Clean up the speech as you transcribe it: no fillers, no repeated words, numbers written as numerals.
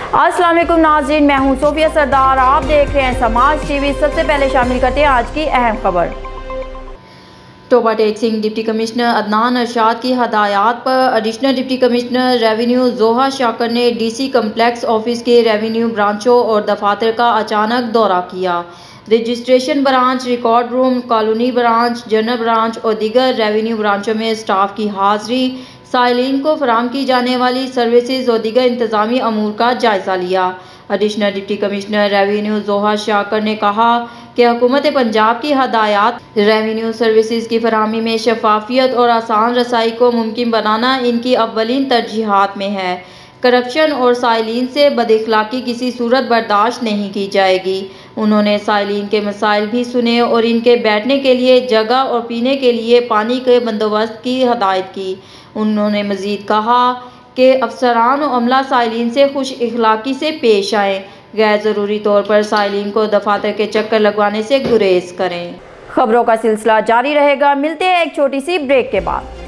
अस्सलाम वालेकुम नाज़रीन, मैं हूं सोफिया सरदार। आप देख रहे हैं समाज टीवी। सबसे पहले शामिल करते हैं आज की अहम खबर। Toba taxing deputy commissioner Adnan Arshad की हदायत पर एडिशनल डिप्टी कमिश्नर रेवेन्यू जोहा शाकर ने डीसी कम्प्लेक्स ऑफिस के रेवेन्यू ब्रांचों और दफातर का अचानक दौरा किया। Registration branch, record room, colony branch, general branch और दीगर रेवेन्यू ब्रांचों में स्टाफ की हाजिरी, साइलिन को फराहम की जाने वाली सर्विसेज और दीगर इंतजामी अमूर का जायजा लिया। एडिशनल डिप्टी कमिश्नर रेवेन्यू जोहा शाकर ने कहा कि हुकूमत पंजाब की हदायत रेवेन्यू सर्विसेज की फराहमी में शफाफियत और आसान रसाई को मुमकिन बनाना इनकी अव्वलीन तरजीहात में है। करप्शन और साइलिन से बदअखलाकी किसी सूरत बर्दाश्त नहीं की जाएगी। उन्होंने साइलिन के मसाइल भी सुने और इनके बैठने के लिए जगह और पीने के लिए पानी के बंदोबस्त की हदायत की। उन्होंने मजीद कहा कि अफसरान और अमला साइलिन से खुश इखलाकी से पेश आएँ, गैर ज़रूरी तौर पर साइलिन को दफातर के चक्कर लगवाने से गुरेज करें। खबरों का सिलसिला जारी रहेगा। मिलते हैं एक छोटी सी ब्रेक के बाद।